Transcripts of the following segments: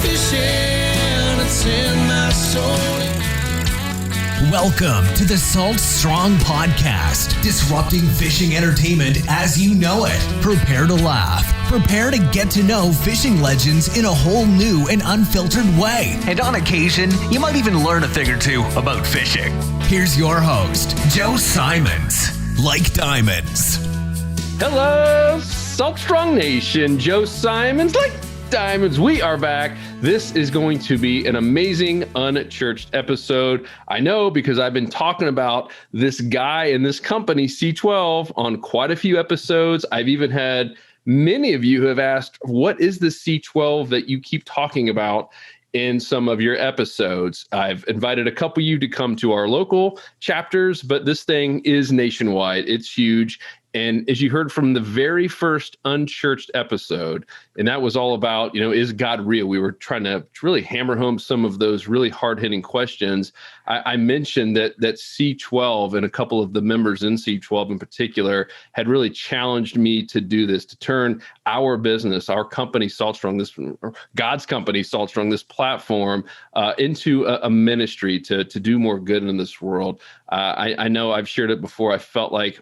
fishing, it's in my soul. Welcome to the Salt Strong Podcast, disrupting fishing entertainment as you know it. Prepare to laugh. Prepare to get to know fishing legends in a whole new and unfiltered way. And on occasion, you might even learn a thing or two about fishing. Here's your host, Joe Simons. Like diamonds. Hello, Salt Strong Nation. Joe Simons, like diamonds. We are back. This is going to be an amazing unchurched episode. I know because I've been talking about this guy and this company, C12, on quite a few episodes. I've even had many of you who have asked, what is the C12 that you keep talking about in some of your episodes? I've invited a couple of you to come to our local chapters, but this thing is nationwide. It's huge. And as you heard from the very first unchurched episode, and that was all about, is God real? We were trying to really hammer home some of those really hard-hitting questions. I mentioned that C12 and a couple of the members in C12 in particular had really challenged me to do this, to turn our business, our company, Salt Strong, God's company, Salt Strong, this platform into a ministry to do more good in this world. I know I've shared it before. I felt like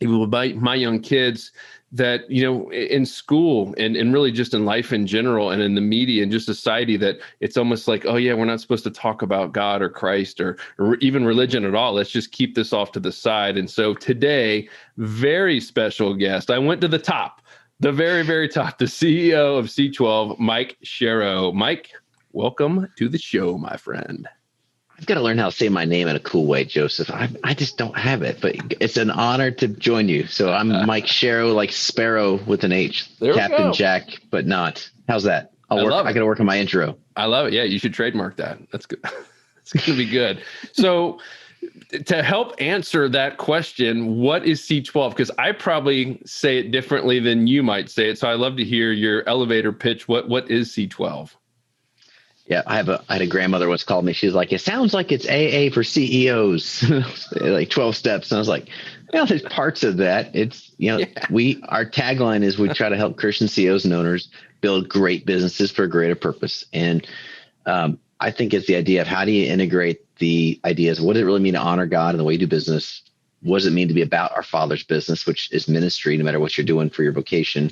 even with my young kids that, in school and really just in life in general and in the media and just society, that it's almost like, oh yeah, we're not supposed to talk about God or Christ or even religion at all. Let's just keep this off to the side. And so today, very special guest. I went to the top, the very, very top, the CEO of C12, Mike Sharrow. Mike, welcome to the show, my friend. I've got to learn how to say my name in a cool way, Joseph. I just don't have it, but it's an honor to join you. So I'm Mike Sharrow, like Sparrow with an H, Captain Jack, but not. How's that? I got to work on my intro. I love it. Yeah, you should trademark that. That's good. It's going to be good. So to help answer that question, what is C12? Because I probably say it differently than you might say it. So I love to hear your elevator pitch. What is C12? Yeah, I had a grandmother once called me. She was like, it sounds like it's AA for CEOs, like 12 steps. And I was like, there's parts of that. It's, our tagline is we try to help Christian CEOs and owners build great businesses for a greater purpose. And I think it's the idea of how do you integrate the ideas? What does it really mean to honor God in the way you do business? What does it mean to be about our Father's business, which is ministry, no matter what you're doing for your vocation?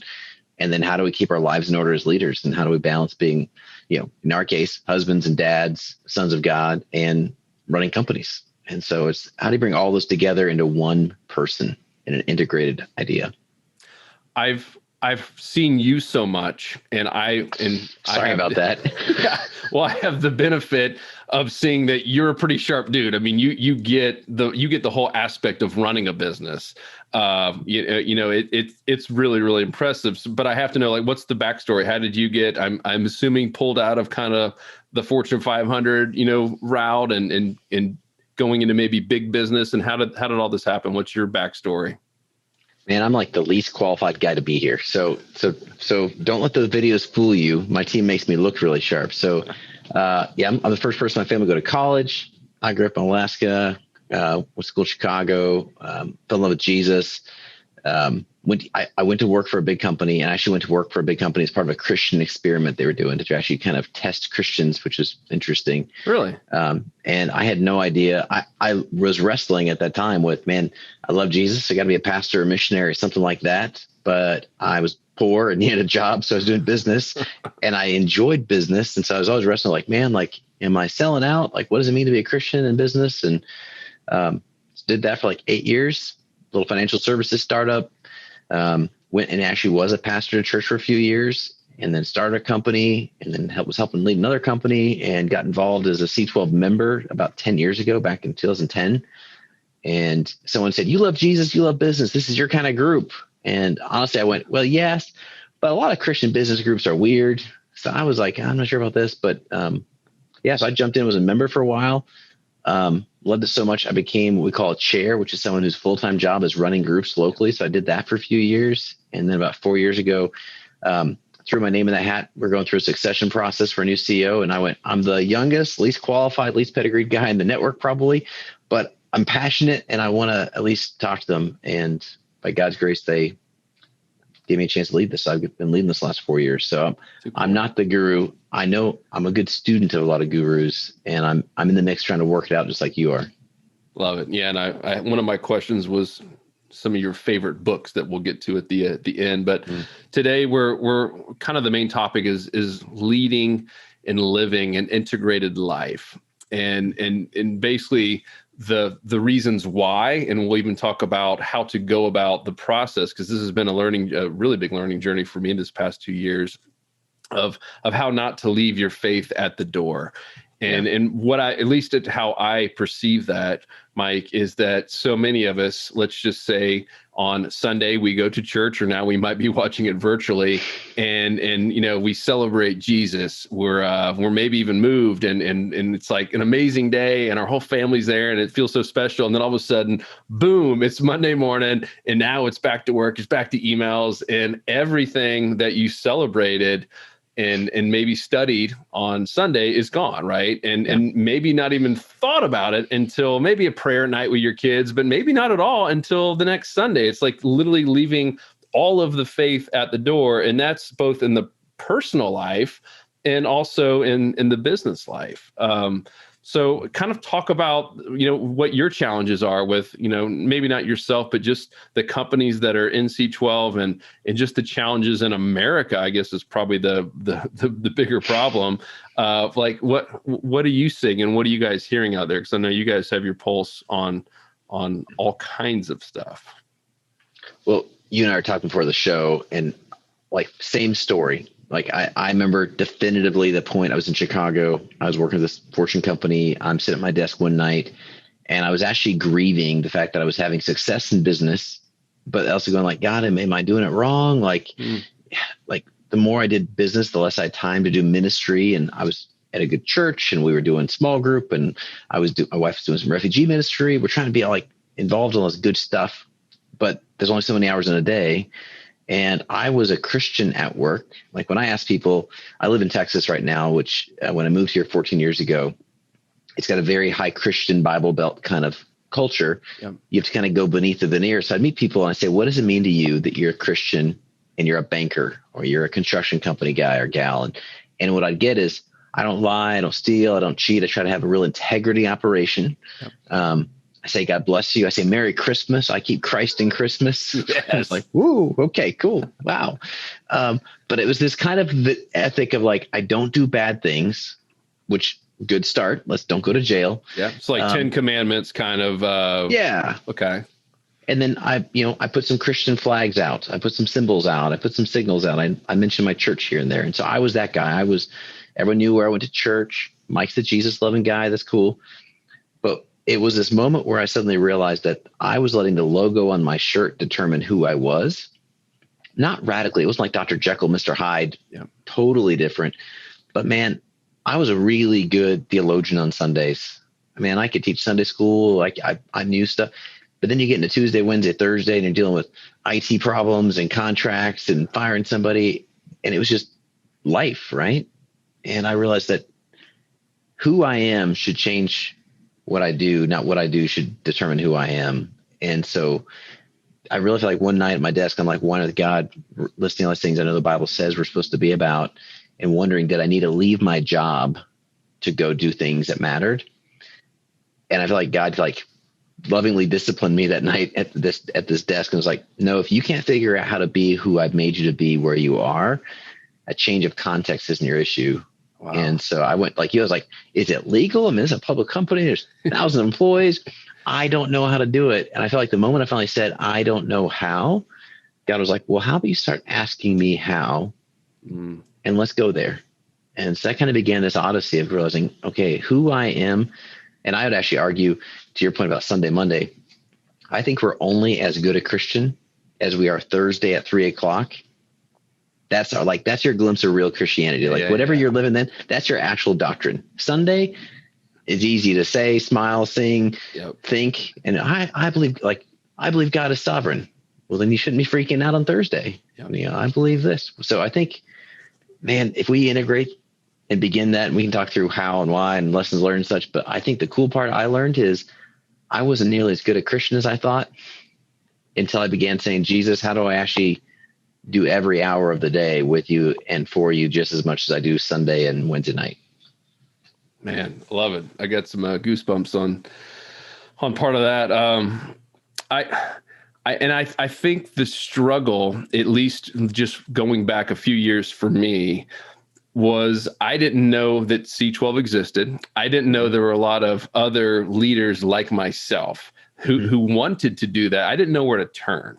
And then how do we keep our lives in order as leaders? And how do we balance being, in our case, husbands and dads, sons of God, and running companies? And so it's how do you bring all those together into one person in an integrated idea? I've seen you so much, and sorry about that. Yeah, well, I have the benefit of seeing that you're a pretty sharp dude. I mean, you get the whole aspect of running a business. It's really, really impressive. But I have to know, like, what's the backstory? How did you get? I'm assuming pulled out of kind of the Fortune 500, route and going into maybe big business. And how did all this happen? What's your backstory? Man, I'm like the least qualified guy to be here. So don't let the videos fool you. My team makes me look really sharp. So, I'm the first person in my family to go to college. I grew up in Alaska, went to school in Chicago, fell in love with Jesus. I went to work for a big company, and I actually went to work for a big company as part of a Christian experiment they were doing to actually kind of test Christians, which is interesting. Really? And I had no idea. I was wrestling at that time with, man, I love Jesus. I got to be a pastor or missionary, something like that. But I was poor and needed a job, so I was doing business, and I enjoyed business. And so I was always wrestling, like, man, like, am I selling out? Like, what does it mean to be a Christian in business? And did that for like 8 years. Little financial services startup. Went and actually was a pastor in church for a few years, and then started a company, and then was helping lead another company, and got involved as a C12 member about 10 years ago, back in 2010. And someone said, you love Jesus, you love business. This is your kind of group. And honestly, I went, well, yes, but a lot of Christian business groups are weird. So I was like, I'm not sure about this, but so I jumped in, was a member for a while. Loved it so much, I became what we call a chair, which is someone whose full-time job is running groups locally. So I did that for a few years. And then about 4 years ago, threw my name in that hat. We're going through a succession process for a new CEO. And I went, I'm the youngest, least qualified, least pedigreed guy in the network probably, but I'm passionate and I want to at least talk to them. And by God's grace, they gave me a chance to lead this. I've been leading this last 4 years. So I'm not the guru. I know I'm a good student of a lot of gurus, and I'm in the mix trying to work it out just like you are. Love it. Yeah. And I one of my questions was some of your favorite books that we'll get to at the end. But today we're kind of the main topic is leading and living an integrated life, and basically the reasons why, and we'll even talk about how to go about the process, because this has been a really big learning journey for me this past 2 years of how not to leave your faith at the door. And what at least how I perceive that, Mike, is that so many of us, let's just say on Sunday, we go to church, or now we might be watching it virtually, and we celebrate Jesus. We're maybe even moved, and it's like an amazing day, and our whole family's there, and it feels so special. And then all of a sudden, boom, it's Monday morning, and now it's back to work, it's back to emails, and everything that you celebrated and maybe studied on Sunday is gone, right? And maybe not even thought about it until maybe a prayer night with your kids, but maybe not at all until the next Sunday. It's like literally leaving all of the faith at the door. And that's both in the personal life and also in the business life. So kind of talk about, what your challenges are with, maybe not yourself, but just the companies that are in C12 and just the challenges in America, I guess, is probably the bigger problem. Like what are you seeing and what are you guys hearing out there? Because I know you guys have your pulse on all kinds of stuff. Well, you and I were talking before the show, and like same story. Like I remember definitively the point I was in Chicago. I was working with this Fortune company. I'm sitting at my desk one night, and I was actually grieving the fact that I was having success in business, but also going like, God, am I doing it wrong? Like the more I did business, the less I had time to do ministry. And I was at a good church, and we were doing small group, and my wife was doing some refugee ministry. We're trying to be like involved in all this good stuff, but there's only so many hours in a day. And I was a Christian at work. Like when I ask people, I live in Texas right now, which when I moved here 14 years ago, it's got a very high Christian Bible Belt kind of culture. Yep. You have to kind of go beneath the veneer. So I'd meet people and I say, what does it mean to you that you're a Christian and you're a banker or you're a construction company guy or gal? And what I'd get is, I don't lie, I don't steal, I don't cheat. I try to have a real integrity operation. Yep. I say, God bless you. I say, Merry Christmas. I keep Christ in Christmas. Yes. I was like, woo, okay, cool. Wow. But it was this kind of the ethic of like, I don't do bad things, which good start. Don't go to jail. Yeah. It's like 10 commandments kind of. Yeah. Okay. And then I put some Christian flags out. I put some symbols out. I put some signals out. I mentioned my church here and there. And so I was that guy. Everyone knew where I went to church. Mike's the Jesus loving guy. That's cool. But it was this moment where I suddenly realized that I was letting the logo on my shirt determine who I was. Not radically. It wasn't like Dr. Jekyll, Mr. Hyde. Yeah. Totally different. But man, I was a really good theologian on Sundays. I mean, I could teach Sunday school. I knew stuff. But then you get into Tuesday, Wednesday, Thursday, and you're dealing with IT problems and contracts and firing somebody. And it was just life, right? And I realized that who I am should change what I do, not what I do should determine who I am. And so I really feel like one night at my desk, I'm like, wondering with God, listing all these things I know the Bible says we're supposed to be about, and wondering, did I need to leave my job to go do things that mattered? And I feel like God lovingly disciplined me that night at this desk and was like, no, if you can't figure out how to be who I've made you to be where you are, a change of context isn't your issue. Wow. And so I went like, I was like, is it legal? I mean, it's a public company. There's 1,000 employees. I don't know how to do it. And I felt like the moment I finally said, I don't know how, God was like, well, how about you start asking me how, and let's go there. And so that kind of began this odyssey of realizing, okay, who I am. And I would actually argue, to your point about Sunday, Monday, I think we're only as good a Christian as we are Thursday at 3:00. That's your glimpse of real Christianity. Whatever you're living then, that's your actual doctrine. Sunday is easy to say, smile, sing, think. And I believe God is sovereign. Well, then you shouldn't be freaking out on Thursday. Yep. I believe this. So I think, man, if we integrate and begin that, and we can talk through how and why and lessons learned and such. But I think the cool part I learned is I wasn't nearly as good a Christian as I thought until I began saying, Jesus, how do I actually do every hour of the day with you and for you just as much as I do Sunday and Wednesday night. Man, I love it. I got some goosebumps on part of that. I think the struggle, at least just going back a few years for me, was I didn't know that C12 existed. I didn't know there were a lot of other leaders like myself who wanted to do that. I didn't know where to turn.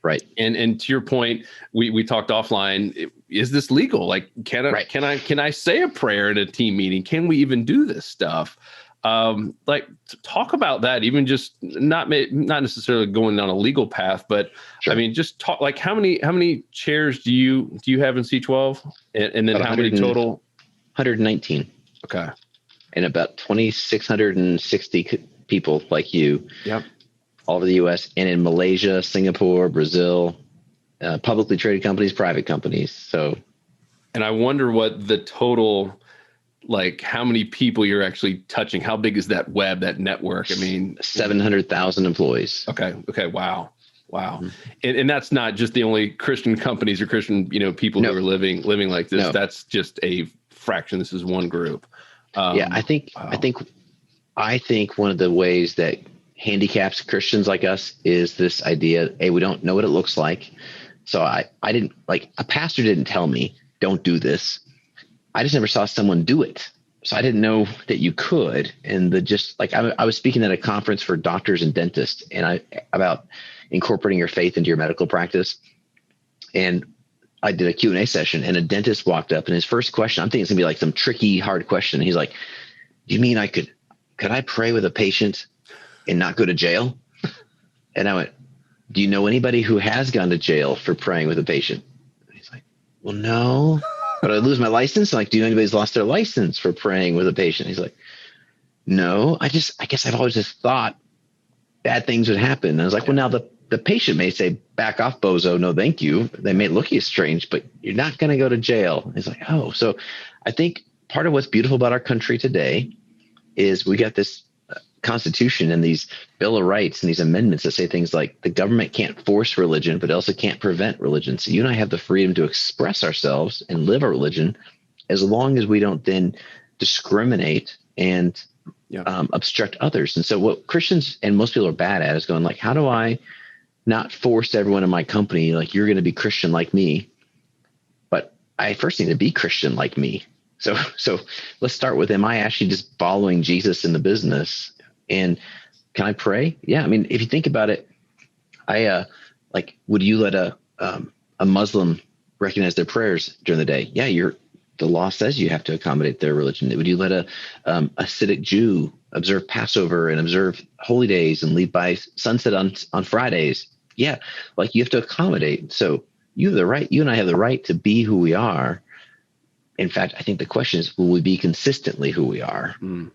Right. And to your point, we talked offline. Is this legal? Like, can I say a prayer in a team meeting? Can we even do this stuff? Talk about that. Even just not necessarily going on a legal path, but sure. I mean, just talk. Like, how many chairs do you have in C12, and then about how many total? 119. Okay. And about 2,660 people like you. Yep. All over the U.S. and in Malaysia, Singapore, Brazil, publicly traded companies, private companies. So, and I wonder what the total, like how many people you're actually touching. How big is that web, that network? I mean, 700,000 employees. Okay. Wow. Mm-hmm. And that's not just the only Christian companies or Christian, people who are living like this. No. That's just a fraction. This is one group. I think one of the ways that handicaps Christians like us is this idea, hey, we don't know what it looks like. So I didn't, like, a pastor didn't tell me, don't do this. I just never saw someone do it. So I didn't know that you could. And I was speaking at a conference for doctors and dentists about incorporating your faith into your medical practice. And I did a Q&A session, and a dentist walked up, and his first question, I'm thinking it's gonna be like some tricky, hard question. He's like, do you mean could I pray with a patient and not go to jail? And I went, do you know anybody who has gone to jail for praying with a patient? And he's like, well, no, but I lose my license. I'm like, do you know anybody's lost their license for praying with a patient? He's like, no, I guess I've always just thought bad things would happen. And I was like, well, now the patient may say, back off, bozo. No, thank you. They may look at you strange, but you're not going to go to jail. And he's like, oh, so I think part of what's beautiful about our country today is we got this Constitution and these Bill of Rights and these amendments that say things like the government can't force religion, but it also can't prevent religion. So you and I have the freedom to express ourselves and live our religion as long as we don't then discriminate and obstruct others. And so what Christians and most people are bad at is going like, how do I not force everyone in my company, like, you're going to be Christian like me, but I first need to be Christian like me. So let's start with, am I actually just following Jesus in the business? And can I pray? Yeah. I mean, if you think about it, would you let a Muslim recognize their prayers during the day? Yeah. The law says you have to accommodate their religion. Would you let a Hasidic Jew observe Passover and observe holy days and leave by sunset on Fridays? Yeah. Like, you have to accommodate. So you and I have the right to be who we are. In fact, I think the question is, will we be consistently who we are? And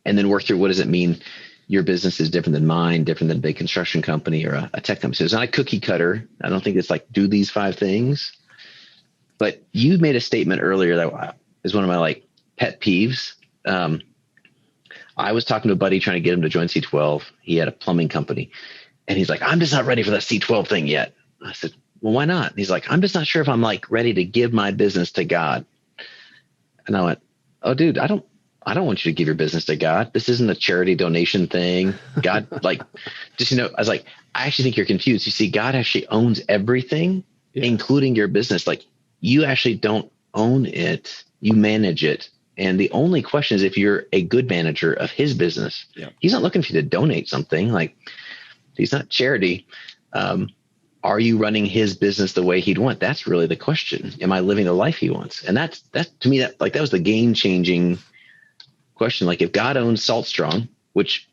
then work through, what does it mean your business is different than mine, different than a big construction company or a tech company? So it's not a cookie cutter. I don't think it's like, do these 5 things. But you made a statement earlier that is one of my pet peeves. I was talking to a buddy trying to get him to join C12. He had a plumbing company. And he's like, I'm just not ready for that C12 thing yet. I said, well, why not? And he's like, I'm just not sure if I'm ready to give my business to God. And I went, oh, dude, I don't want you to give your business to God. This isn't a charity donation thing. God, I was like, I actually think you're confused. You see, God actually owns everything, including your business. Like, you actually don't own it. You manage it. And the only question is if you're a good manager of his business. He's not looking for you to donate something. Like, he's not charity. Are you running his business the way he'd want? That's really the question. Am I living the life he wants? And that's to me, that was the game changing question. Like, if God owns Salt Strong, which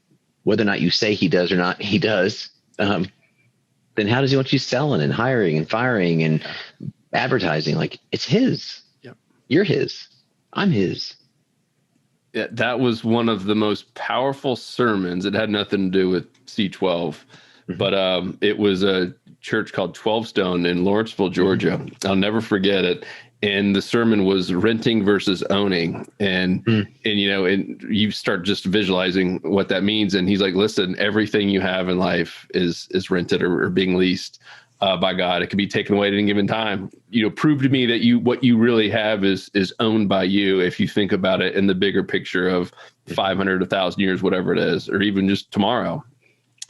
whether or not you say he does or not, he does, then how does he want you selling and hiring and firing and advertising? Like, it's his. You're his. I'm his. Yeah, that was one of the most powerful sermons. It had nothing to do with C12, but it was a church called 12 Stone in Lawrenceville, Georgia. I'll never forget it. And the sermon was renting versus owning. And you start just visualizing what that means. And he's like, listen, everything you have in life is rented or being leased. by God. It can be taken away at any given time. Prove to me that what you really have is owned by you. If you think about it in the bigger picture of 500, 1,000 years, whatever it is, or even just tomorrow.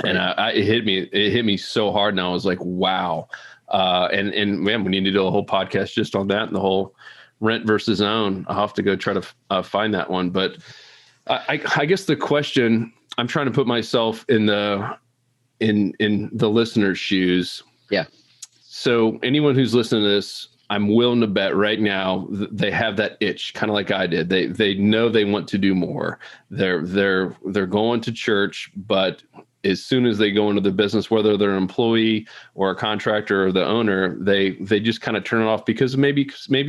Right. And it hit me so hard. And I was like, wow. And man, we need to do a whole podcast just on that and the whole rent versus own. I'll have to go try to find that one. But I guess the question, I'm trying to put myself in the listener's shoes. Yeah. So anyone who's listening to this, I'm willing to bet right now they have that itch, kind of like I did. They know they want to do more. They're going to church, but as soon as they go into the business, whether they're an employee or a contractor or the owner, they just kind of turn it off because maybe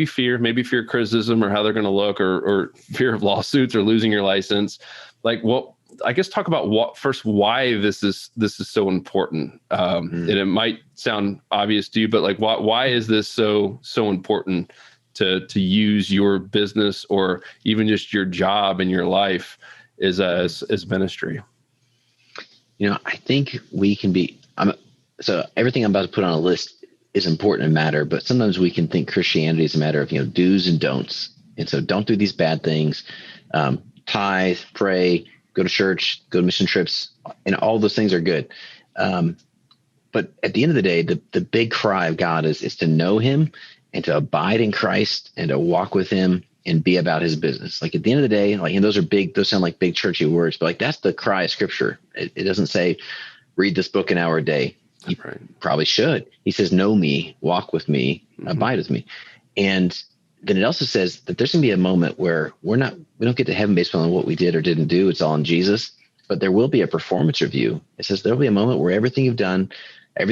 fear criticism or how they're going to look, or fear of lawsuits or losing your license. Like, well, I guess talk about why this is so important. And it might sound obvious to you, but like, why is this so important to use your business or even just your job and your life as ministry? I think we can be, so everything I'm about to put on a list is important and matter, but sometimes we can think Christianity is a matter of, do's and don'ts. And so don't do these bad things, tithe, pray, go to church, go to mission trips, and all those things are good. But at the end of the day, the big cry of God is to know him and to abide in Christ and to walk with him and be about his business. Like at the end of the day, like, and those sound like big churchy words, but like that's the cry of scripture. It doesn't say read this book an hour a day. You probably should. He says, know me, walk with me, abide with me. And then it also says that there's going to be a moment where we don't get to heaven based on what we did or didn't do. It's all in Jesus, but there will be a performance review. It says there'll be a moment where everything you've done,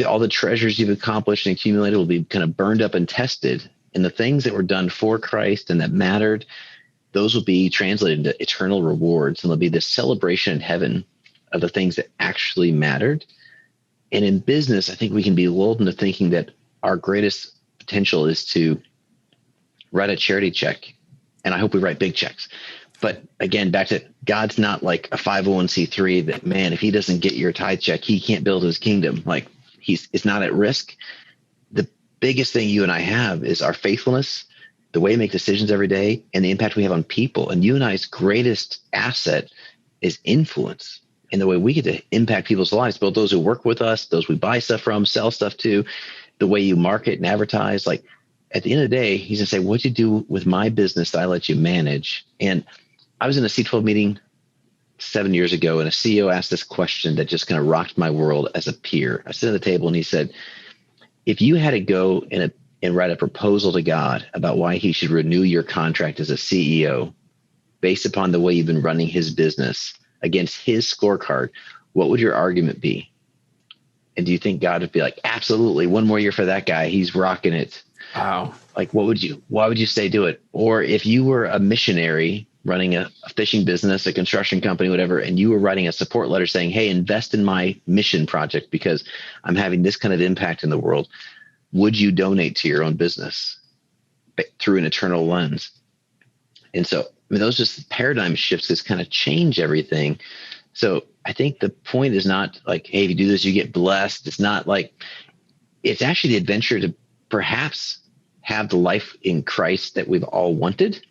all the treasures you've accomplished and accumulated will be kind of burned up and tested. And the things that were done for Christ and that mattered, those will be translated into eternal rewards. And there'll be this celebration in heaven of the things that actually mattered. And in business, I think we can be lulled into thinking that our greatest potential is to write a charity check. And I hope we write big checks. But again, back to God's not like a 501c3 that, man, if he doesn't get your tithe check, he can't build his kingdom. Like it's not at risk. The biggest thing you and I have is our faithfulness, the way we make decisions every day, and the impact we have on people. And you and I's greatest asset is influence in the way we get to impact people's lives, both those who work with us, those we buy stuff from, sell stuff to, the way you market and advertise. Like at the end of the day, he's gonna say, what'd you do with my business that I let you manage? And I was in a C12 meeting 7 years ago, and a CEO asked this question that just kind of rocked my world as a peer. I sit at the table and he said, if you had to go and write a proposal to God about why he should renew your contract as a CEO based upon the way you've been running his business against his scorecard, what would your argument be? And do you think God would be like, absolutely, one more year for that guy, he's rocking it? Wow. Like, why would you say do it? Or if you were a missionary running a fishing business, a construction company, whatever, and you were writing a support letter saying, hey, invest in my mission project because I'm having this kind of impact in the world, would you donate to your own business through an eternal lens? And so, those just paradigm shifts just kind of change everything. So I think the point is not like, hey, if you do this, you get blessed. It's not like, it's actually the adventure to perhaps have the life in Christ that we've all wanted.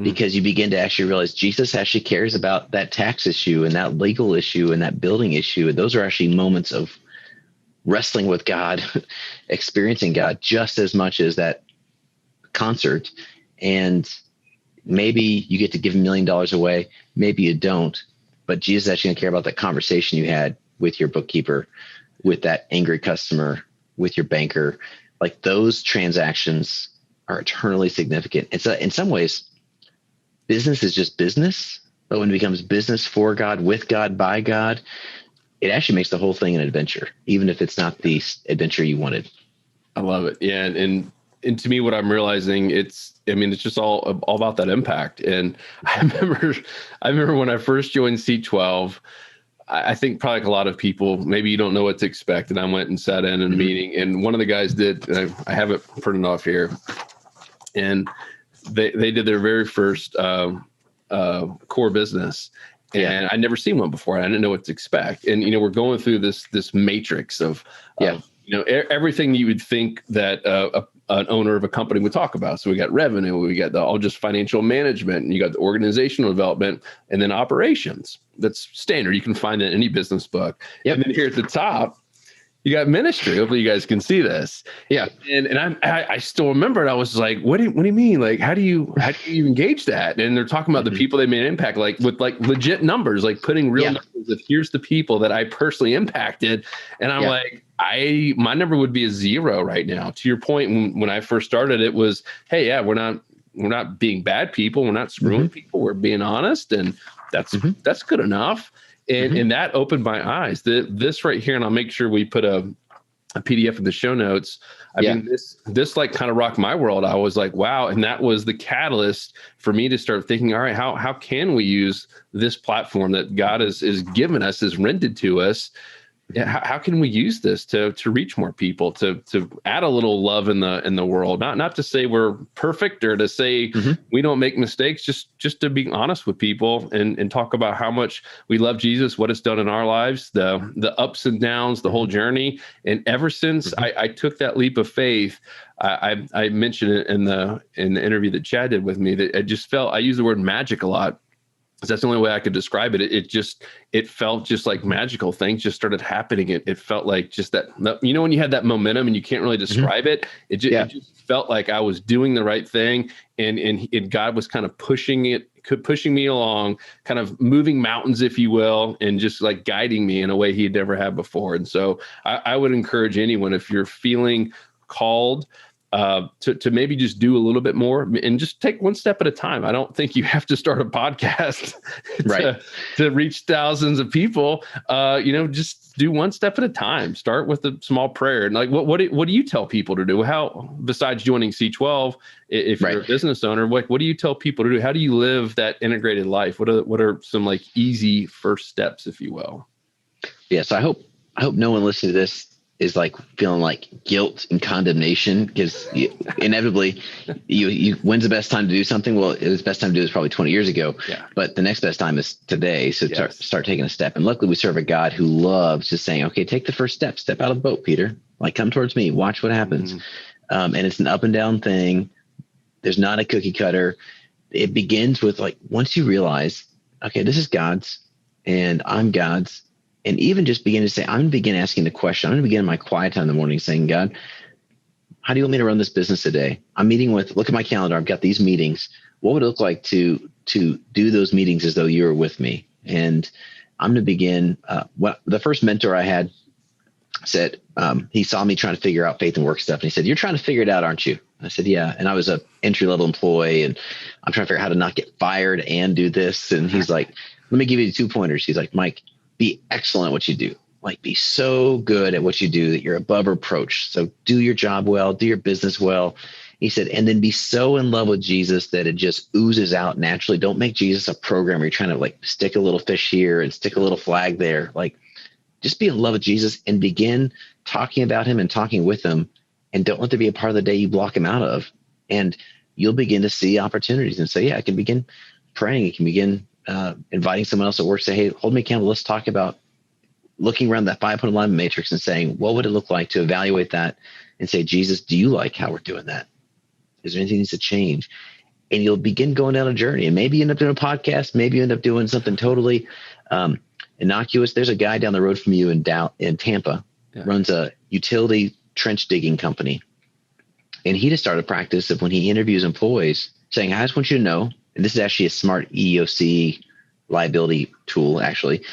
Because you begin to actually realize Jesus actually cares about that tax issue and that legal issue and that building issue. And those are actually moments of wrestling with God, experiencing God just as much as that concert. And maybe you get to give $1 million away. Maybe you don't. But Jesus is actually going to care about that conversation you had with your bookkeeper, with that angry customer, with your banker. Like those transactions are eternally significant. It's in some ways, business is just business, but when it becomes business for God, with God, by God, it actually makes the whole thing an adventure, even if it's not the adventure you wanted. I love it. Yeah. And to me, what I'm realizing, it's just all about that impact. And I remember when I first joined C12, I think probably like a lot of people, maybe you don't know what to expect. And I went and sat in a meeting, and one of the guys did, I have it printed off here, and they did their very first core business. And I'd never seen one before. I didn't know what to expect. And, we're going through this matrix of Everything you would think that an owner of a company would talk about. So we got revenue, we got all just financial management, and you got the organizational development, and then operations. That's standard. You can find that in any business book. Yep. And then here at the top, you got ministry. Hopefully you guys can see this. Yeah. And I still remember it. I was like, what do you mean? Like, how do you engage that? And they're talking about the people they made impact, like with like legit numbers, like putting real numbers of here's the people that I personally impacted. And I'm like, my number would be a 0 right now. To your point, when I first started, it was, hey, yeah, we're not being bad people. We're not screwing people. We're being honest. And that's good enough. And that opened my eyes. This right here, and I'll make sure we put a PDF in the show notes. I mean, this like kind of rocked my world. I was like, wow. And that was the catalyst for me to start thinking, all right, how can we use this platform that God is given us, is rented to us? How can we use this to reach more people, to add a little love in the world? Not to say we're perfect or to say we don't make mistakes, just to be honest with people and talk about how much we love Jesus, what it's done in our lives, the ups and downs, the whole journey. And ever since I took that leap of faith, I mentioned it in the interview that Chad did with me, that I use the word magic a lot. That's the only way I could describe it. It felt just like magical. Things just started happening. It felt like just that, when you had that momentum and you can't really describe it, it just felt like I was doing the right thing. And God was kind of pushing me along, kind of moving mountains, if you will, and just like guiding me in a way he'd never had before. And so I would encourage anyone, if you're feeling called, to maybe just do a little bit more and just take one step at a time. I don't think you have to start a podcast to reach thousands of people. Just do one step at a time. Start with a small prayer. And like, what do you tell people to do? How, besides joining C12, if you're a business owner, what do you tell people to do? How do you live that integrated life? What are some like easy first steps, if you will? Yes. I hope no one listening to this is like feeling like guilt and condemnation, because inevitably you when's the best time to do something? Well, it was best time to do is probably 20 years ago, but the next best time is today. So start taking a step. And luckily we serve a God who loves just saying, okay, take the first step out of the boat, Peter, like come towards me, watch what happens. And it's an up and down thing. There's not a cookie cutter. It begins with like, once you realize, okay, this is God's and I'm God's. And even just begin to say, I'm going to begin asking the question. I'm going to begin my quiet time in the morning saying, God, how do you want me to run this business today? I'm meeting look at my calendar. I've got these meetings. What would it look like to do those meetings as though you were with me? And I'm going to begin. The first mentor I had said, he saw me trying to figure out faith and work stuff. And he said, you're trying to figure it out, aren't you? I said, yeah. And I was a entry-level employee and I'm trying to figure out how to not get fired and do this. And he's like, let me give you 2 pointers. He's like, Mike, be excellent at what you do. Like be so good at what you do that you're above reproach. So do your job well, do your business well. He said, and then be so in love with Jesus that it just oozes out naturally. Don't make Jesus a program where you're trying to like stick a little fish here and stick a little flag there. Like just be in love with Jesus and begin talking about him and talking with him. And don't let there be a part of the day you block him out of. And you'll begin to see opportunities and say, yeah, I can begin praying. You can begin inviting someone else at work, say, hey, hold me accountable. Let's talk about looking around that 500 line matrix and saying, what would it look like to evaluate that and say, Jesus, do you like how we're doing that? Is there anything that needs to change? And you'll begin going down a journey, and maybe you end up doing a podcast. Maybe you end up doing something totally innocuous. There's a guy down the road from you in Tampa, runs a utility trench digging company. And he just started a practice of when he interviews employees saying, I just want you to know, and this is actually a smart EEOC liability tool, actually.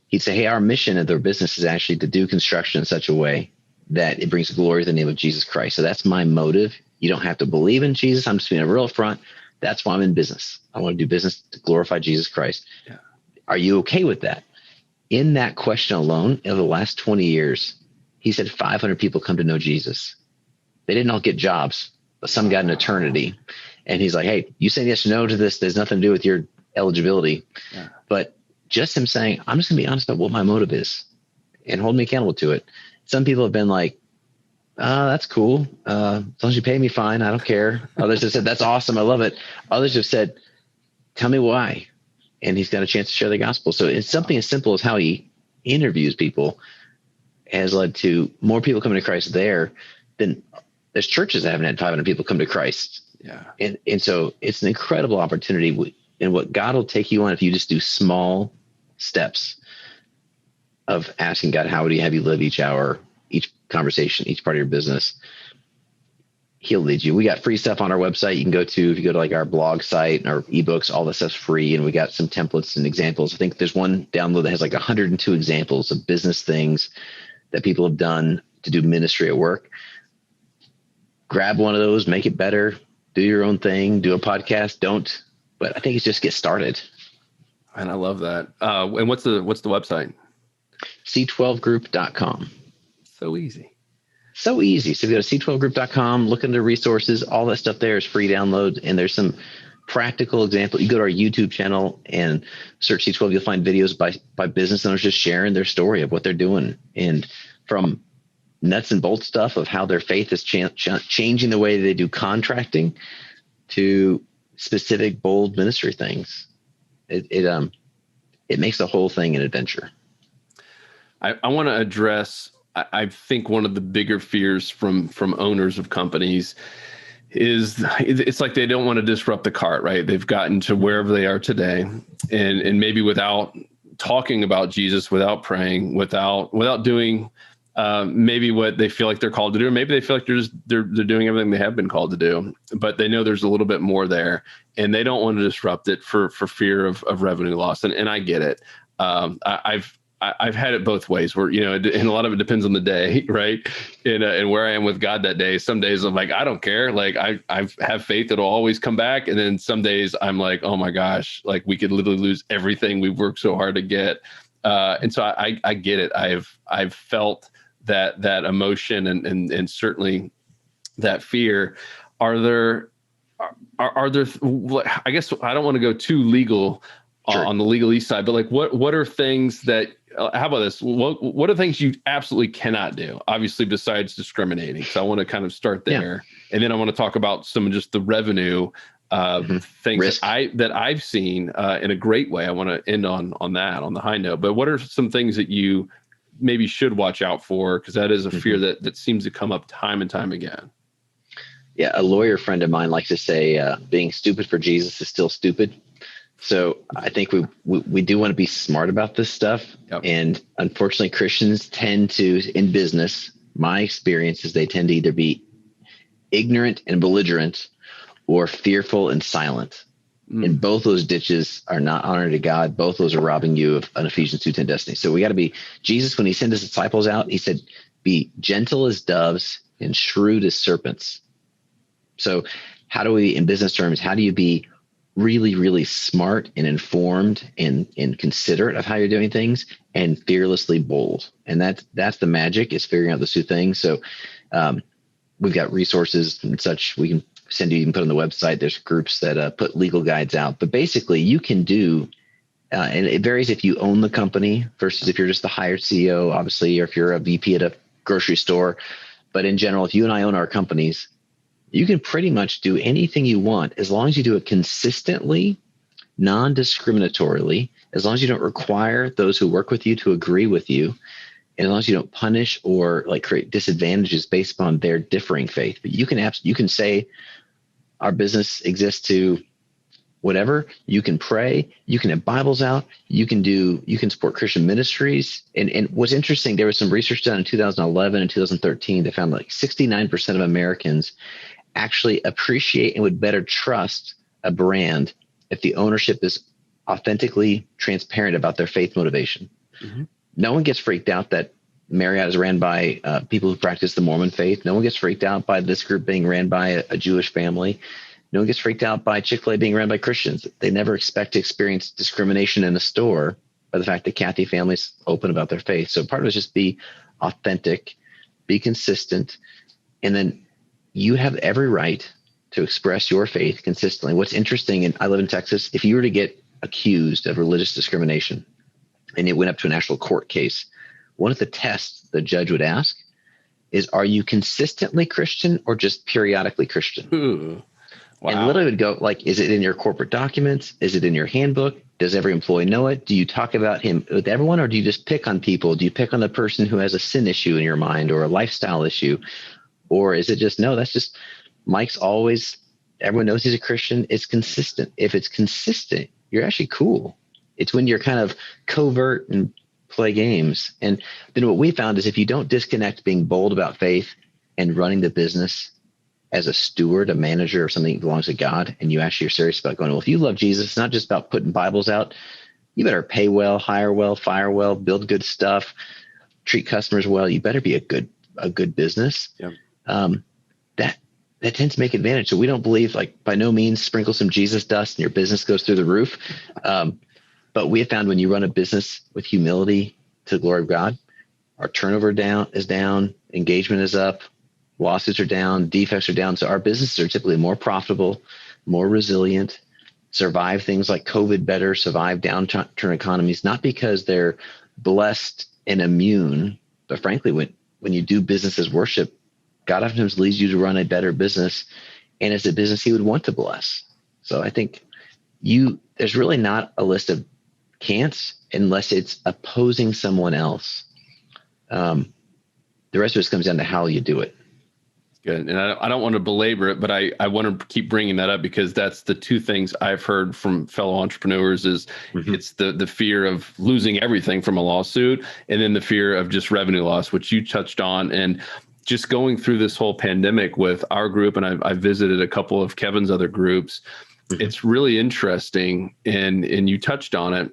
He'd say, hey, our mission of their business is actually to do construction in such a way that it brings glory to the name of Jesus Christ. So that's my motive. You don't have to believe in Jesus. I'm just being real upfront. That's why I'm in business. I want to do business to glorify Jesus Christ. Yeah. Are you okay with that? In that question alone, in the last 20 years, he said 500 people come to know Jesus. They didn't all get jobs, but some got an eternity. And he's like, hey, you saying yes or no to this, there's nothing to do with your eligibility. Yeah. But just him saying, I'm just going to be honest about what my motive is and hold me accountable to it. Some people have been like, that's cool. As long as you pay me, fine. I don't care. Others have said, that's awesome. I love it. Others have said, tell me why. And he's got a chance to share the gospel. So it's something as simple as how he interviews people. has led to more people coming to Christ there than there's churches that haven't had 500 people come to Christ. Yeah. And so it's an incredible opportunity. And what God will take you on if you just do small steps of asking God, how would he have you live each hour, each conversation, each part of your business? He'll lead you. We got free stuff on our website. You can go to, if you go to like our blog site and our ebooks, all this stuff's free. And we got some templates and examples. I think there's one download that has like 102 examples of business things that people have done to do ministry at work. Grab one of those, make it better, do your own thing, do a podcast. Don't, but I think it's just get started. And I love that. And what's the website? C12group.com. So easy. So easy. So if you go to C12group.com, look into resources, all that stuff there is free download. And there's some practical examples. You go to our YouTube channel and search C12, you'll find videos by business owners just sharing their story of what they're doing. And from nuts and bolts stuff of how their faith is changing the way they do contracting to specific bold ministry things. It makes the whole thing an adventure. I want to address, I think one of the bigger fears from owners of companies is it's like they don't want to disrupt the cart, right? They've gotten to wherever they are today, and maybe without talking about Jesus, without praying, without doing maybe what they feel like they're called to do, or maybe they feel like they're doing everything they have been called to do, but they know there's a little bit more there, and they don't want to disrupt it for fear of revenue loss. And I get it. I've had it both ways where, and a lot of it depends on the day, right? And where I am with God that day. Some days I'm like, I don't care. Like I have faith it'll always come back. And then some days I'm like, oh my gosh, like we could literally lose everything we've worked so hard to get. And so I get it. I've felt that emotion and certainly that fear. Are there, I guess I don't want to go too legal on the legalese side, but like what are things that, how about this? What are things you absolutely cannot do? Obviously, besides discriminating. So I want to kind of start there, and then I want to talk about some of just the revenue things Risk. that I've seen in a great way. I want to end on that on the high note. But what are some things that you maybe should watch out for? Because that is a fear that seems to come up time and time again. Yeah, a lawyer friend of mine likes to say, being stupid for Jesus is still stupid. So I think we do want to be smart about this stuff. Yep. And unfortunately, Christians tend to, in business, my experience is they tend to either be ignorant and belligerent or fearful and silent. And both those ditches are not honor to God. Both those are robbing you of an Ephesians 2:10 destiny. So we got to be, Jesus, when he sent his disciples out, he said, be gentle as doves and shrewd as serpents. So how do we, in business terms, how do you be really, really smart and informed and considerate of how you're doing things and fearlessly bold? And that's the magic, is figuring out those two things. So we've got resources and such we can send you can put on the website. There's groups that put legal guides out, but basically you can do, and it varies if you own the company versus if you're just the hired CEO, obviously, or if you're a VP at a grocery store. But in general, if you and I own our companies, you can pretty much do anything you want as long as you do it consistently, non-discriminatorily, as long as you don't require those who work with you to agree with you, and as long as you don't punish or like create disadvantages based upon their differing faith. But you can say our business exists to whatever. You can pray, you can have Bibles out, you can support Christian ministries. And what's interesting, there was some research done in 2011 and 2013 that found like 69% of Americans actually appreciate and would better trust a brand if the ownership is authentically transparent about their faith motivation. Mm-hmm. No one gets freaked out that Marriott is ran by people who practice the Mormon faith. No one gets freaked out by this group being ran by a Jewish family. No one gets freaked out by Chick-fil-A being ran by Christians. They never expect to experience discrimination in a store by the fact that Kathy family's open about their faith. So part of it is just be authentic, be consistent, and then you have every right to express your faith consistently. What's interesting, and I live in Texas, if you were to get accused of religious discrimination and it went up to an actual court case, one of the tests the judge would ask is, are you consistently Christian or just periodically Christian? Ooh. Wow. And literally would go like, is it in your corporate documents? Is it in your handbook? Does every employee know it? Do you talk about him with everyone, or do you just pick on people? Do you pick on the person who has a sin issue in your mind or a lifestyle issue? Or is it just, no, that's just Mike's always, everyone knows he's a Christian. It's consistent. If it's consistent, you're actually cool. It's when you're kind of covert and play games. And then what we found is if you don't disconnect being bold about faith and running the business as a steward, a manager, or something that belongs to God, and you actually are serious about going, well, if you love Jesus, it's not just about putting Bibles out. You better pay well, hire well, fire well, build good stuff, treat customers well. You better be a good business. Yeah. That tends to make advantage. So we don't believe, like, by no means sprinkle some Jesus dust and your business goes through the roof. But we have found when you run a business with humility to the glory of God, our turnover is down, engagement is up, lawsuits are down, defects are down. So our businesses are typically more profitable, more resilient, survive things like COVID better, survive downturn economies, not because they're blessed and immune, but frankly, when you do business as worship, God oftentimes leads you to run a better business, and it's a business he would want to bless. So I think there's really not a list of can'ts unless it's opposing someone else. The rest of it comes down to how you do it. Good. And I don't want to belabor it, but I want to keep bringing that up because that's the two things I've heard from fellow entrepreneurs is it's the fear of losing everything from a lawsuit, and then the fear of just revenue loss, which you touched on. And just going through this whole pandemic with our group, and I've visited a couple of Kevin's other groups, it's really interesting. And you touched on it,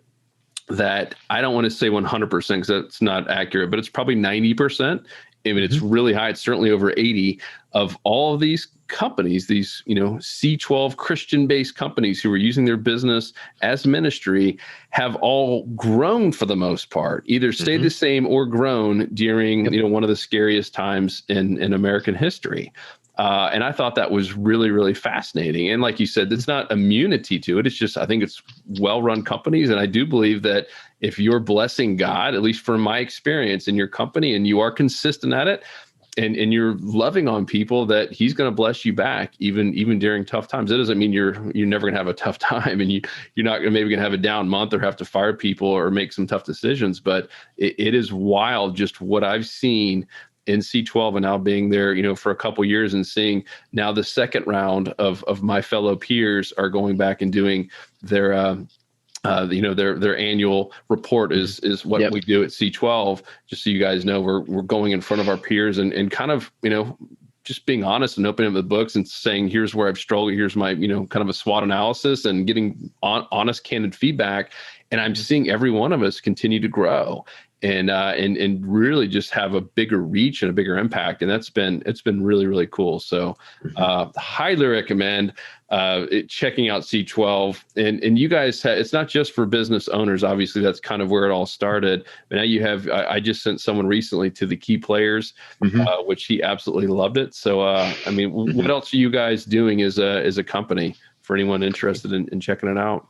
that I don't want to say 100% because that's not accurate, but it's probably 90%. I mean, it's really high. It's certainly over 80 of all of these companies, these, C12 Christian-based companies who are using their business as ministry have all grown for the most part, either stayed the same or grown during, one of the scariest times in American history. And I thought that was really, really fascinating. And like you said, it's not immunity to it. It's just, I think it's well-run companies. And I do believe that if you're blessing God, at least from my experience in your company, and you are consistent at it, and you're loving on people, that he's going to bless you back, even during tough times. It doesn't mean you're never going to have a tough time, and you're not maybe going to have a down month or have to fire people or make some tough decisions. But it is wild just what I've seen in C12 and now being there, for a couple of years and seeing now the second round of my fellow peers are going back and doing their annual report is what we do at C12. Just so you guys know, we're going in front of our peers and kind of, just being honest and opening up the books and saying, here's where I've struggled. Here's my, kind of a SWOT analysis and getting honest, candid feedback. And I'm just seeing every one of us continue to grow and really just have a bigger reach and a bigger impact. And it's been really, really cool. So highly recommend checking out C12. And you guys, it's not just for business owners. Obviously, that's kind of where it all started. But now you have, I just sent someone recently to the key players, which he absolutely loved it. So, what else are you guys doing as a company for anyone interested in checking it out?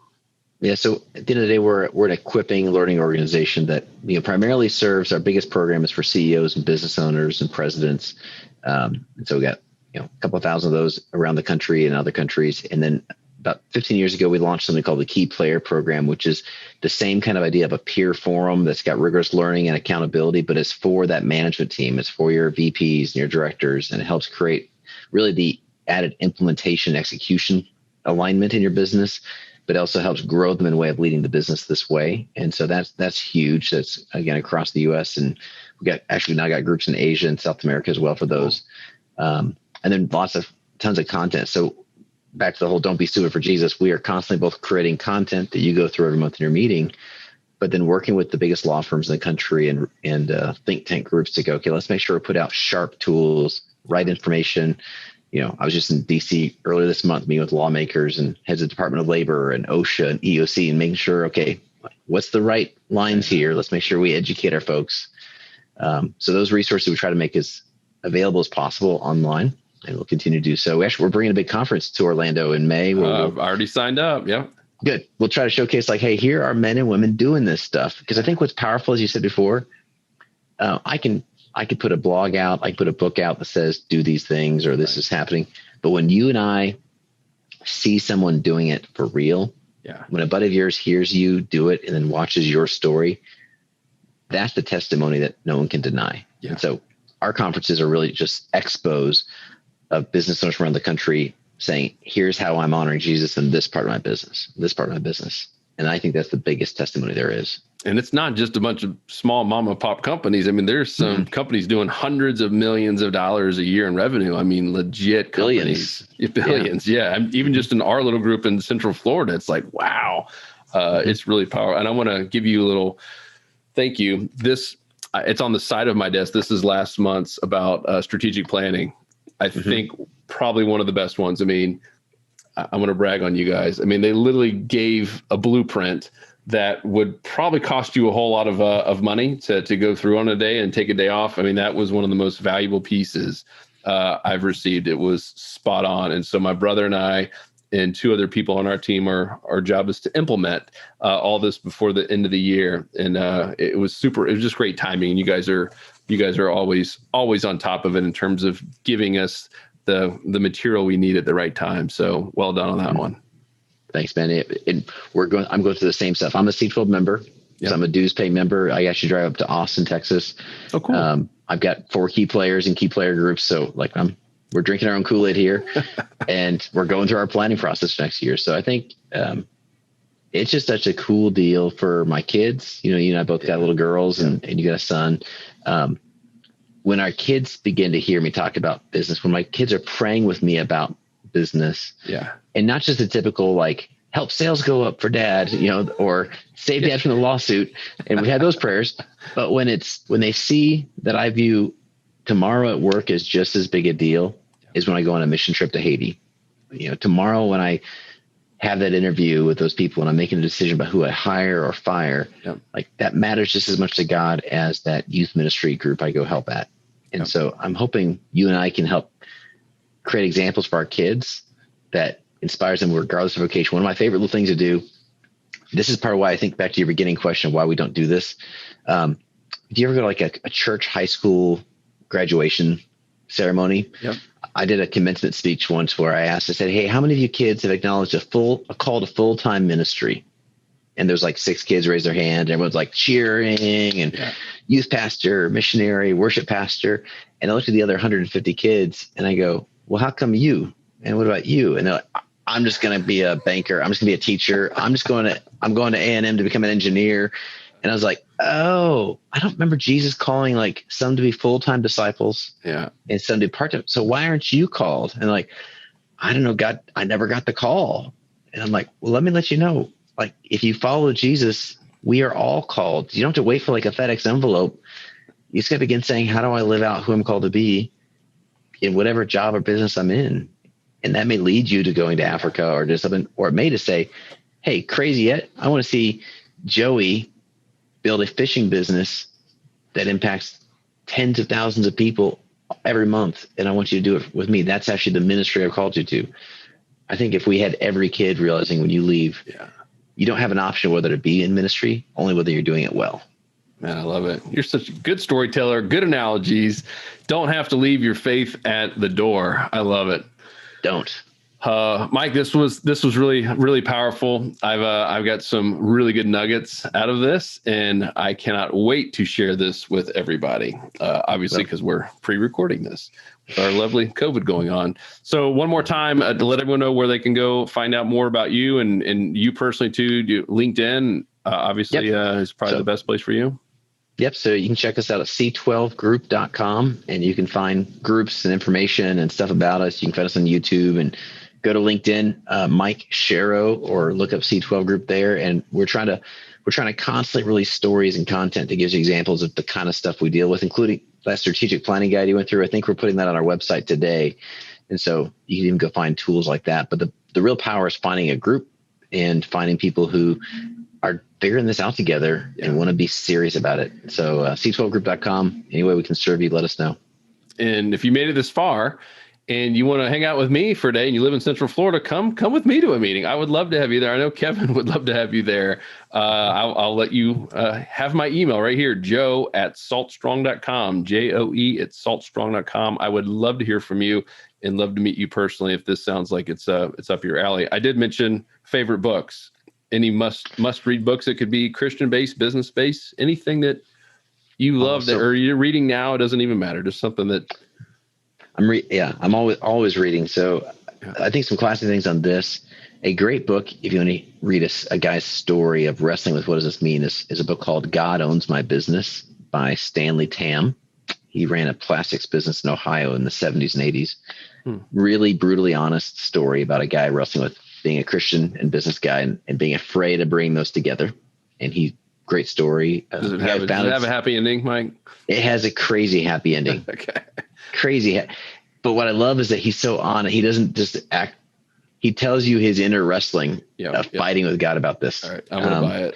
Yeah. So at the end of the day, we're an equipping learning organization that primarily serves. Our biggest program is for CEOs and business owners and presidents. And so we got a couple of thousand of those around the country and other countries. And then about 15 years ago, we launched something called the Key Player Program, which is the same kind of idea of a peer forum that's got rigorous learning and accountability, but it's for that management team. It's for your VPs and your directors, and it helps create really the added implementation execution alignment in your business, but also helps grow them in a way of leading the business this way. And so that's huge. That's, again, across the US, and we now got groups in Asia and South America as well for those. And then tons of content. So back to the whole don't be stupid for Jesus. We are constantly both creating content that you go through every month in your meeting, but then working with the biggest law firms in the country and think tank groups to go, okay, let's make sure we put out sharp tools, right information. I was just in DC earlier this month meeting with lawmakers and heads of Department of Labor and OSHA and EOC and making sure, okay, what's the right lines here? Let's make sure we educate our folks. So those resources we try to make as available as possible online, and we'll continue to do so. We're bringing a big conference to Orlando in May. I've already signed up. Yeah. Good. We'll try to showcase hey, here are men and women doing this stuff. Because I think what's powerful, as you said before, I could put a blog out, I could put a book out that says do these things or this is happening. But when you and I see someone doing it for real, Yeah. when a buddy of yours hears you do it and then watches your story, that's the testimony that no one can deny. Yeah. And so our conferences are really just expos of business owners around the country saying, here's how I'm honoring Jesus in this part of my business, this part of my business. And I think that's the biggest testimony there is. And it's not just a bunch of small mom and pop companies. I mean, there's some companies doing hundreds of millions of dollars a year in revenue. I mean, legit companies. Billions. Yeah. Even just in our little group in Central Florida, it's like, wow, it's really powerful. And I want to give you a little thank you. It's on the side of my desk. This is last month's about strategic planning. I think probably one of the best ones. I mean, I'm going to brag on you guys. I mean, they literally gave a blueprint that would probably cost you a whole lot of money to go through on a day and take a day off. I mean, that was one of the most valuable pieces I've received. It was spot on. And so my brother and I and two other people on our team, our job is to implement all this before the end of the year. And it was just great timing. And you guys are always on top of it in terms of giving us the material we need at the right time. So well done on that one. Thanks, man. I'm going through the same stuff. I'm a C12 member. Yep. So I'm a dues pay member. I actually drive up to Austin, Texas. Oh, cool. I've got 4 key players and key player groups. So like we're drinking our own Kool-Aid here and we're going through our planning process next year. So I think it's just such a cool deal for my kids. You and I both got little girls and you got a son. When our kids begin to hear me talk about business, when my kids are praying with me about business, and not just the typical like help sales go up for dad, or save dad from the lawsuit. And we had those prayers, but when they see that I view tomorrow at work as just as big a deal is when I go on a mission trip to Haiti. Tomorrow when I have that interview with those people and I'm making a decision about who I hire or fire, like that matters just as much to God as that youth ministry group I go help at. And so I'm hoping you and I can help create examples for our kids that inspires them regardless of vocation. One of my favorite little things to do, this is part of why I think back to your beginning question, why we don't do this. Do you ever go to like a church, high school graduation ceremony? Yep. I did a commencement speech once where I said, hey, how many of you kids have acknowledged a call to full-time ministry? And there's like 6 kids raise their hand. And everyone's like cheering and youth pastor, missionary, worship pastor. And I looked at the other 150 kids and I go, well, how come you? And what about you? And they're like, I'm just going to be a banker. I'm just going to be a teacher. I'm going to A&M to become an engineer. And I was like, oh, I don't remember Jesus calling like some to be full-time disciples and some to be part-time. So why aren't you called? And like, I don't know, God, I never got the call. And I'm like, well, let me let you know, like, if you follow Jesus, we are all called. You don't have to wait for like a FedEx envelope. You just got to begin saying, how do I live out who I'm called to be in whatever job or business I'm in? And that may lead you to going to Africa or just something, or it may to say, hey, crazy yet? I want to see Joey build a fishing business that impacts tens of thousands of people every month. And I want you to do it with me. That's actually the ministry I've called you to. I think if we had every kid realizing when you leave, you don't have an option whether to be in ministry, only whether you're doing it well. Man, I love it. You're such a good storyteller, good analogies. Don't have to leave your faith at the door. I love it. Don't. Mike, this was really, really powerful. I've got some really good nuggets out of this, and I cannot wait to share this with everybody. Obviously, because we're pre-recording this with our lovely COVID going on. So one more time to let everyone know where they can go find out more about you and you personally too. LinkedIn obviously is probably the best place for you. Yep. So you can check us out at c12group.com and you can find groups and information and stuff about us. You can find us on YouTube and go to LinkedIn, Mike Sharrow, or look up C12 Group there. And we're trying to constantly release stories and content that gives you examples of the kind of stuff we deal with, including that strategic planning guide you went through. I think we're putting that on our website today. And so you can even go find tools like that. But the real power is finding a group and finding people who are figuring this out together and want to be serious about it. So c12group.com, any way we can serve you, let us know. And if you made it this far and you want to hang out with me for a day and you live in Central Florida, come with me to a meeting. I would love to have you there. I know Kevin would love to have you there. I'll let you have my email right here, joe@saltstrong.com, JOE@saltstrong.com. I would love to hear from you and love to meet you personally if this sounds like it's up your alley. I did mention favorite books. Any must read books? It could be Christian based, business based, anything that you love or you're reading now. It doesn't even matter. Just something that I'm always reading. So I think some classic things on this. A great book, if you want to read a guy's story of wrestling with what does this mean, is a book called God Owns My Business by Stanley Tam. He ran a plastics business in Ohio in the 70s and 80s. Really brutally honest story about a guy wrestling with being a Christian and business guy and being afraid of bringing those together. And great story. Does it have a happy ending, Mike? It has a crazy happy ending. Okay. Crazy. But what I love is that he's so honest. He doesn't just act. He tells you his inner wrestling of fighting with God about this. All right, I'm going to buy it.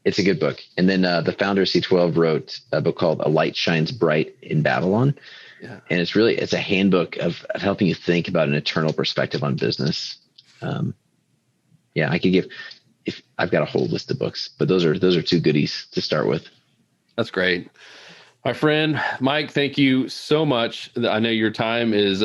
It's a good book. And then the founder of C12 wrote a book called A Light Shines Bright in Babylon. Yeah. And it's a handbook of helping you think about an eternal perspective on business. I could I've got a whole list of books, but those are two goodies to start with. That's great. My friend, Mike, thank you so much. I know your time is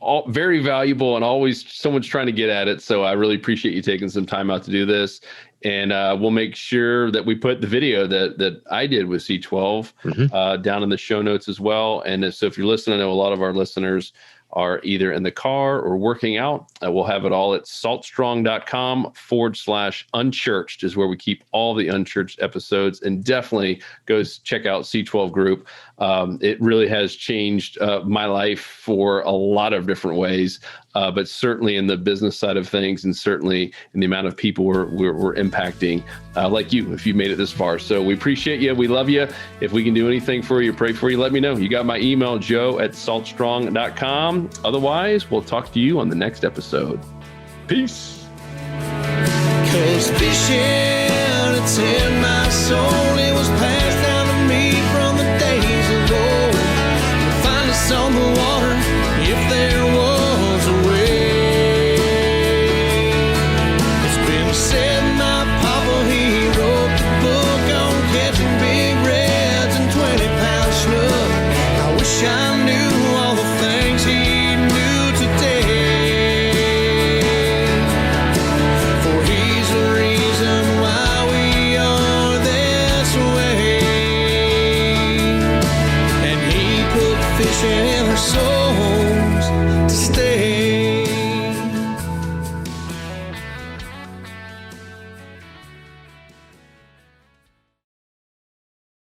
all very valuable and always someone's trying to get at it. So I really appreciate you taking some time out to do this. And we'll make sure that we put the video that I did with C12 down in the show notes as well. And so if you're listening, I know a lot of our listeners are either in the car or working out. We'll have it all at saltstrong.com/unchurched is where we keep all the unchurched episodes, and definitely go check out C12 Group. It really has changed my life for a lot of different ways, but certainly in the business side of things, and certainly in the amount of people we're impacting, like you, if you made it this far. So we appreciate you. We love you. If we can do anything for you, pray for you, let me know. You got my email, joe@saltstrong.com. Otherwise, we'll talk to you on the next episode. Peace. 'Cause fishing, it's in